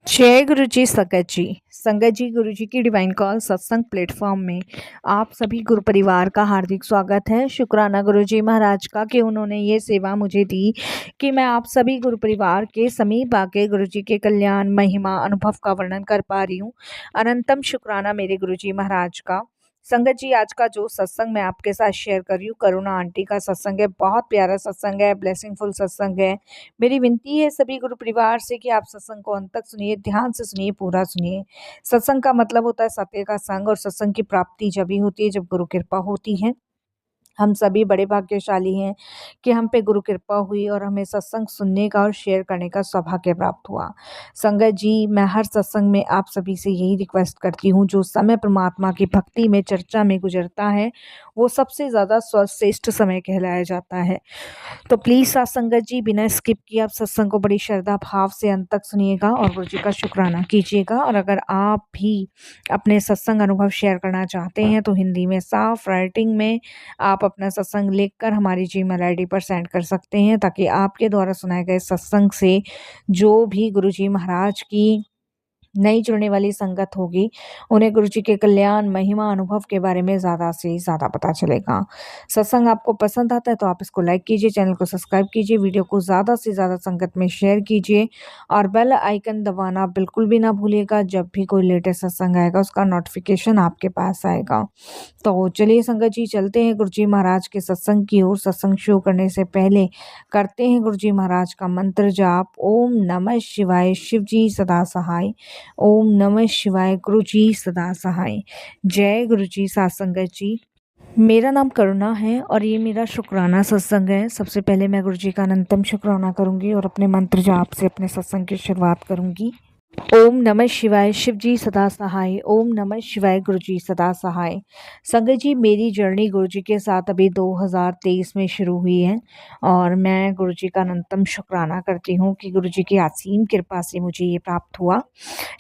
जय गुरु जी संगत जी। संगत जी, गुरु जी की डिवाइन कॉल सत्संग प्लेटफॉर्म में आप सभी गुरु परिवार का हार्दिक स्वागत है। शुक्राना गुरु जी महाराज का कि उन्होंने ये सेवा मुझे दी कि मैं आप सभी गुरु परिवार के समीप आके गुरु जी के कल्याण महिमा अनुभव का वर्णन कर पा रही हूँ। अनंतम शुक्राना मेरे गुरु जी महाराज का। संगत जी, आज का जो सत्संग मैं आपके साथ शेयर कर रही हूँ, करुणा आंटी का सत्संग है। बहुत प्यारा सत्संग है, ब्लेसिंगफुल सत्संग है। मेरी विनती है सभी गुरु परिवार से कि आप सत्संग को अंत तक सुनिए, ध्यान से सुनिए, पूरा सुनिए। सत्संग का मतलब होता है सत्य का संग, और सत्संग की प्राप्ति जब ही होती है जब गुरु कृपा होती है। हम सभी बड़े भाग्यशाली हैं कि हम पे गुरु कृपा हुई और हमें सत्संग सुनने का और शेयर करने का सौभाग्य प्राप्त हुआ। संगत जी, मैं हर सत्संग में आप सभी से यही रिक्वेस्ट करती हूँ, जो समय परमात्मा की भक्ति में चर्चा में गुजरता है वो सबसे ज़्यादा सर्वश्रेष्ठ समय कहलाया जाता है। तो प्लीज़ साथ संगत जी, बिना स्किप किए आप सत्संग को बड़ी श्रद्धा भाव से अंत तक सुनिएगा और गुरु जी का शुक्राना कीजिएगा। और अगर आप भी अपने सत्संग अनुभव शेयर करना चाहते हैं तो हिंदी में साफ राइटिंग में आप अपना सत्संग लिखकर हमारी जीमेल आईडी पर सेंड कर सकते हैं, ताकि आपके द्वारा सुनाए गए सत्संग से जो भी गुरु जी महाराज की नई जुड़ने वाली संगत होगी, उन्हें गुरु जी के कल्याण महिमा अनुभव के बारे में ज़्यादा से ज़्यादा पता चलेगा। सत्संग आपको पसंद आता है तो आप इसको लाइक कीजिए, चैनल को सब्सक्राइब कीजिए, वीडियो को ज़्यादा से ज़्यादा संगत में शेयर कीजिए और बेल आइकन दबाना बिल्कुल भी ना भूलिएगा। जब भी कोई लेटेस्ट सत्संग आएगा उसका नोटिफिकेशन आपके पास आएगा। तो चलिए संगत जी, चलते हैं गुरु जी महाराज के सत्संग की ओर। सत्संग शुरू करने से पहले करते हैं गुरु जी महाराज का मंत्र जाप। ओम नमः शिवाय, शिव जी सदा सहाय। ओम नमः शिवाय, गुरु जी सदा सहाय। जय गुरु जी। साथ संगत जी, मेरा नाम करुणा है और ये मेरा शुक्राना सत्संग है। सबसे पहले मैं गुरु जी का अनंतम शुक्राना करूंगी और अपने मंत्र जाप से अपने सत्संग की शुरुआत करूंगी। ओम नमः शिवाय, शिव जी सदा सहाय। ओम नमः शिवाय, गुरु जी सदा सहाय। संगत जी, मेरी जर्नी गुरु जी के साथ अभी 2023 में शुरू हुई है और मैं गुरु जी का अनंतम शुक्राना करती हूँ कि गुरु जी की असीम कृपा से मुझे ये प्राप्त हुआ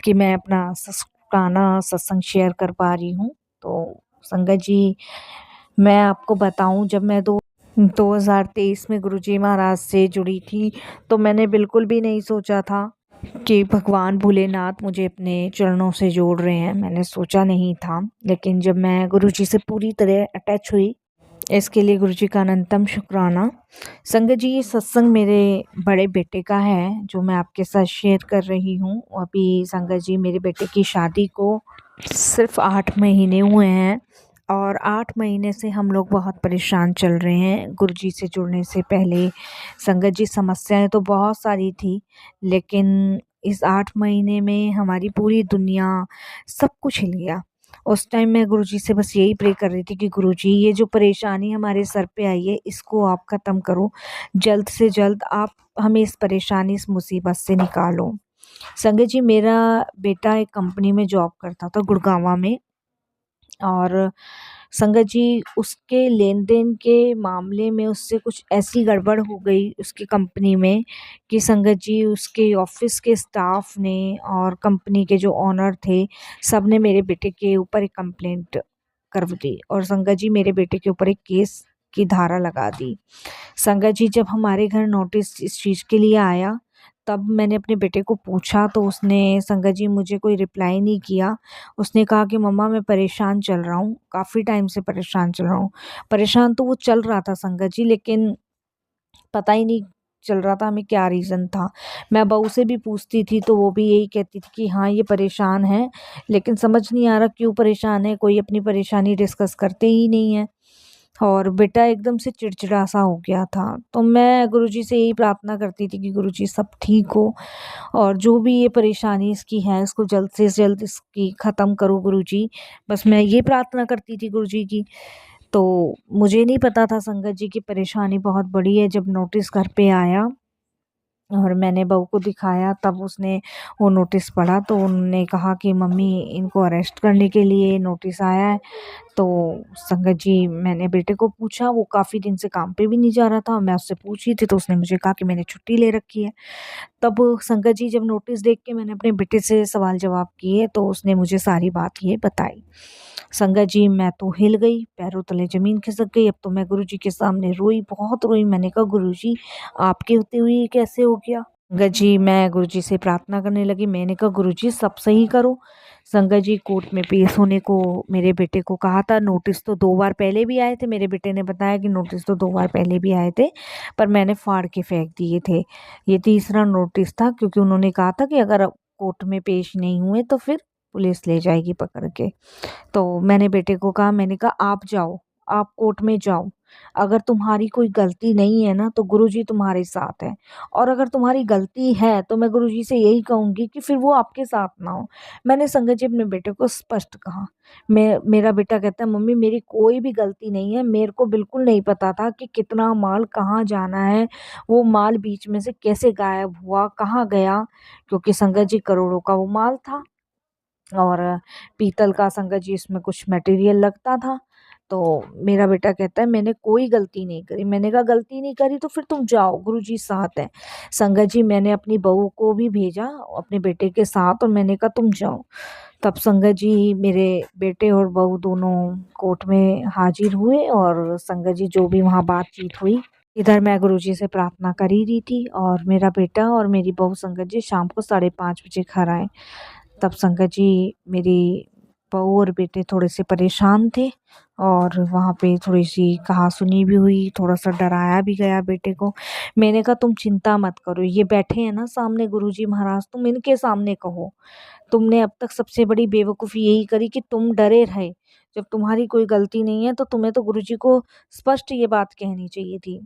कि मैं अपना शुक्राना सत्संग शेयर कर पा रही हूँ। तो संगत जी, मैं आपको बताऊं, जब मैं 2023 में गुरु जी महाराज से जुड़ी थी तो मैंने बिल्कुल भी नहीं सोचा था कि भगवान भोलेनाथ मुझे अपने चरणों से जोड़ रहे हैं। मैंने सोचा नहीं था, लेकिन जब मैं गुरु जी से पूरी तरह अटैच हुई, इसके लिए गुरु जी का अनंतम शुक्राना। संगत जी, ये सत्संग मेरे बड़े बेटे का है जो मैं आपके साथ शेयर कर रही हूँ। अभी संगत जी, मेरे बेटे की शादी को सिर्फ 8 महीने हुए हैं और 8 महीने से हम लोग बहुत परेशान चल रहे हैं। गुरु जी से जुड़ने से पहले संगत जी, समस्याएं तो बहुत सारी थी, लेकिन इस 8 महीने में हमारी पूरी दुनिया, सब कुछ हिल गया। उस टाइम मैं गुरु जी से बस यही प्रे कर रही थी कि गुरु जी, ये जो परेशानी हमारे सर पे आई है इसको आप ख़त्म करो, जल्द से जल्द आप हमें इस परेशानी, इस मुसीबत से निकालो। संगत जी, मेरा बेटा एक कंपनी में जॉब करता था गुड़गांव में, और संगत जी, उसके लेन देन के मामले में उससे कुछ ऐसी गड़बड़ हो गई उसकी कंपनी में कि संगत जी, उसके ऑफिस के स्टाफ ने और कंपनी के जो ओनर थे, सब ने मेरे बेटे के ऊपर एक कंप्लेंट कर दी और संगत जी, मेरे बेटे के ऊपर एक केस की धारा लगा दी। संगत जी, जब हमारे घर नोटिस इस चीज़ के लिए आया, तब मैंने अपने बेटे को पूछा तो उसने संगत जी मुझे कोई रिप्लाई नहीं किया। उसने कहा कि मम्मा, मैं परेशान चल रहा हूँ, काफ़ी टाइम से परेशान चल रहा हूँ। परेशान तो वो चल रहा था संगत जी, लेकिन पता ही नहीं चल रहा था हमें क्या रीज़न था। मैं बहू से भी पूछती थी तो वो भी यही कहती थी कि हाँ, ये परेशान है, लेकिन समझ नहीं आ रहा क्यों परेशान है, कोई अपनी परेशानी डिस्कस करते ही नहीं है। और बेटा एकदम से चिड़चिड़ा सा हो गया था। तो मैं गुरुजी से यही प्रार्थना करती थी कि गुरुजी, सब ठीक हो और जो भी ये परेशानी इसकी है इसको जल्द से जल्द इसकी ख़त्म करो गुरुजी। बस मैं ये प्रार्थना करती थी गुरुजी की। तो मुझे नहीं पता था संगत जी की परेशानी बहुत बड़ी है। जब नोटिस घर पे आया और मैंने बहू को दिखाया, तब उसने वो नोटिस पढ़ा तो उन्होंने कहा कि मम्मी, इनको अरेस्ट करने के लिए नोटिस आया है। तो संगत जी, मैंने बेटे को पूछा, वो काफ़ी दिन से काम पे भी नहीं जा रहा था, मैं उससे पूछी थी तो उसने मुझे कहा कि मैंने छुट्टी ले रखी है। तब संगत जी, जब नोटिस देख के मैंने अपने बेटे से सवाल जवाब किए तो उसने मुझे सारी बात ये बताई। संगत जी, मैं तो हिल गई, पैरों तले ज़मीन खिसक गई। अब तो मैं गुरुजी के सामने रोई, बहुत रोई। मैंने कहा, गुरुजी, आपके होते हुए ये कैसे हो गया? संगत जी, मैं गुरुजी से प्रार्थना करने लगी। मैंने कहा गुरुजी सब सही करो। संगत जी, कोर्ट में पेश होने को मेरे बेटे को कहा था। नोटिस तो 2 बार पहले भी आए थे। मेरे बेटे ने बताया कि नोटिस तो 2 बार पहले भी आए थे, पर मैंने फाड़ के फेंक दिए थे। ये तीसरा नोटिस था, क्योंकि उन्होंने कहा था कि अगर कोर्ट में पेश नहीं हुए तो फिर पुलिस ले जाएगी पकड़ के। तो मैंने बेटे को कहा, मैंने कहा आप जाओ, आप कोर्ट में जाओ। अगर तुम्हारी कोई गलती नहीं है ना, तो गुरुजी तुम्हारे साथ है, और अगर तुम्हारी गलती है तो मैं गुरुजी से यही कहूंगी कि फिर वो आपके साथ ना हो। मैंने संगत जी अपने बेटे को स्पष्ट कहा। मेरा बेटा कहता है, मम्मी मेरी कोई भी गलती नहीं है, मेरे को बिल्कुल नहीं पता था कि कितना माल कहाँ जाना है, वो माल बीच में से कैसे गायब हुआ, कहाँ गया, क्योंकि संगत जी करोड़ों का वो माल था, और पीतल का संगत जी इसमें कुछ मटेरियल लगता था। तो मेरा बेटा कहता है मैंने कोई गलती नहीं करी। मैंने कहा गलती नहीं करी तो फिर तुम जाओ, गुरुजी साथ है। संगत जी, मैंने अपनी बहू को भी भेजा अपने बेटे के साथ, और मैंने कहा तुम जाओ। तब संगत जी मेरे बेटे और बहू दोनों कोर्ट में हाजिर हुए, और संगत जी जो भी वहाँ बातचीत हुई, इधर मैं गुरुजी से प्रार्थना कर ही रही थी, और मेरा बेटा और मेरी बहू संगत जी शाम को 5:30 बजे घर आए। तब संगत जी मेरी बहू और बेटे थोड़े से परेशान थे, और वहाँ पे थोड़ी सी कहा-सुनी भी हुई, थोड़ा-सा डराया भी गया बेटे को। मैंने कहा तुम चिंता मत करो, ये बैठे हैं ना सामने गुरुजी महाराज, तुम इनके सामने कहो। तुमने अब तक सबसे बड़ी बेवकूफ़ी यही करी कि तुम डरे रहे। जब तुम्हारी कोई गलती नहीं है तो तुम्हें तो गुरुजी को स्पष्ट ये बात कहनी चाहिए थी।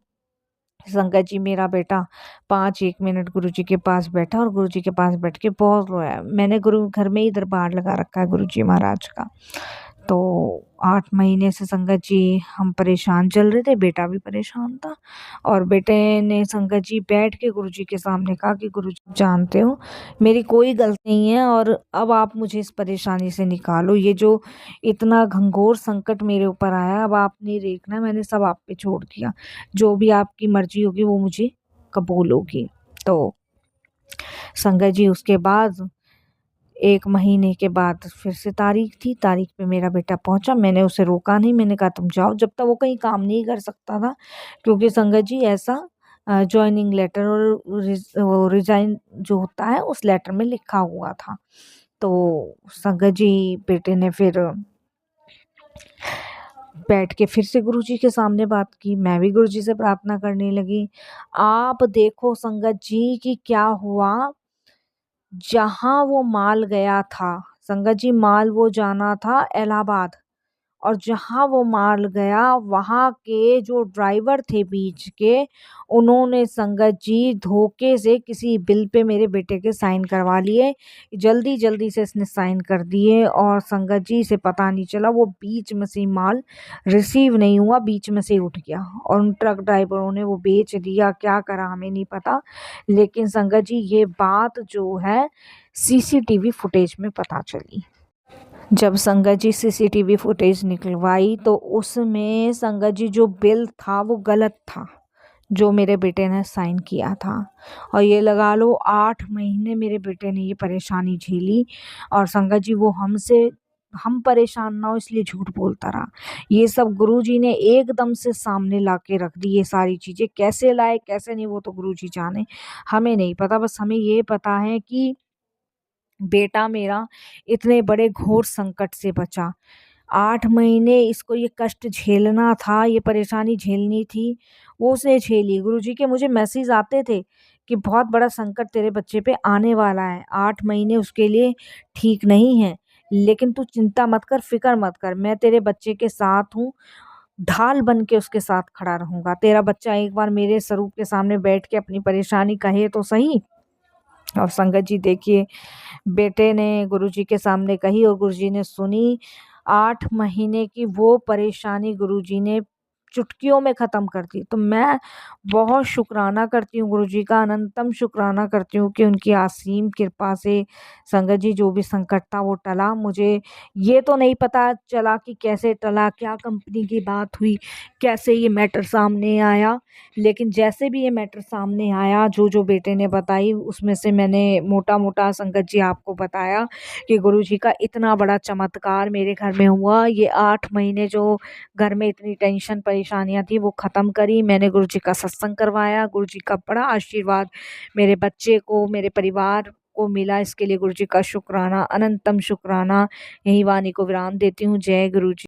संगत जी मेरा बेटा 5-1 मिनट गुरुजी के पास बैठा, और गुरुजी के पास बैठ के बहुत रोया। मैंने गुरु घर में ही दरबार लगा रखा है गुरुजी महाराज का। तो 8 महीने से संगत जी हम परेशान चल रहे थे, बेटा भी परेशान था, और बेटे ने संगत जी बैठ के गुरुजी के सामने कहा कि गुरुजी जानते हो मेरी कोई गलती नहीं है, और अब आप मुझे इस परेशानी से निकालो। ये जो इतना घंघोर संकट मेरे ऊपर आया, अब आपने देखना, मैंने सब आप पे छोड़ दिया। जो भी आपकी मर्जी होगी वो मुझे कबूल होगी। तो संगत जी उसके बाद 1 महीने के बाद फिर से तारीख थी, तारीख पे मेरा बेटा पहुँचा। मैंने उसे रोका नहीं, मैंने कहा तुम जाओ, जब तक वो कहीं काम नहीं कर सकता था, क्योंकि संगत जी ऐसा जॉइनिंग लेटर और वो रिज़ाइन जो होता है उस लेटर में लिखा हुआ था। तो संगत जी बेटे ने फिर बैठ के फिर से गुरुजी के सामने बात की। मैं भी गुरुजी से प्रार्थना करने लगी। आप देखो संगत जी कि क्या हुआ, जहाँ वो माल गया था, संगत जी माल वो जाना था इलाहाबाद, और जहाँ वो माल गया वहाँ के जो ड्राइवर थे बीच के, उन्होंने संगत जी धोखे से किसी बिल पे मेरे बेटे के साइन करवा लिए। जल्दी जल्दी से इसने साइन कर दिए, और संगत जी से पता नहीं चला, वो बीच में से ही माल रिसीव नहीं हुआ, बीच में से ही उठ गया, और उन ट्रक ड्राइवरों ने वो बेच दिया, क्या करा हमें नहीं पता। लेकिन संगत जी ये बात जो है सीसीटीवी फुटेज में पता चली। जब संगत जी सीसीटीवी फुटेज निकलवाई तो उसमें संगत जी जो बिल था वो गलत था, जो मेरे बेटे ने साइन किया था। और ये लगा लो 8 महीने मेरे बेटे ने ये परेशानी झेली, और संगत जी वो हम परेशान ना हो इसलिए झूठ बोलता रहा। ये सब गुरुजी ने एकदम से सामने ला के रख दी। ये सारी चीज़ें कैसे लाए कैसे नहीं वो तो गुरुजी जाने, हमें नहीं पता। बस हमें ये पता है कि बेटा मेरा इतने बड़े घोर संकट से बचा। 8 महीने इसको ये कष्ट झेलना था, ये परेशानी झेलनी थी, वो उसने झेली। गुरुजी के मुझे मैसेज आते थे कि बहुत बड़ा संकट तेरे बच्चे पे आने वाला है, 8 महीने उसके लिए ठीक नहीं है, लेकिन तू चिंता मत कर, फ़िक्र मत कर, मैं तेरे बच्चे के साथ हूँ, ढाल बन के उसके साथ खड़ा रहूँगा। तेरा बच्चा एक बार मेरे स्वरूप के सामने बैठ के अपनी परेशानी कहे तो सही। और संगत जी देखिए, बेटे ने गुरुजी के सामने कही और गुरुजी ने सुनी। 8 महीने की वो परेशानी गुरुजी ने चुटकियों में ख़त्म कर दी। तो मैं बहुत शुक्राना करती हूँ गुरुजी का, अनंतम शुक्राना करती हूँ कि उनकी असीम कृपा से संगत जी जो भी संकट था वो टला। मुझे ये तो नहीं पता चला कि कैसे टला, क्या कंपनी की बात हुई, कैसे ये मैटर सामने आया, लेकिन जैसे भी ये मैटर सामने आया, जो बेटे ने बताई उसमें से मैंने मोटा-मोटा संगत जी आपको बताया कि गुरुजी का इतना बड़ा चमत्कार मेरे घर में हुआ। ये 8 महीने जो घर में इतनी टेंशन परेशानियाँ थी वो ख़त्म करी। मैंने गुरुजी का सत्संग करवाया, गुरुजी का बड़ा आशीर्वाद मेरे बच्चे को, मेरे परिवार को मिला। इसके लिए गुरुजी का शुक्राना, अनंतम शुक्राना। यही वाणी को विराम देती हूँ। जय गुरुजी।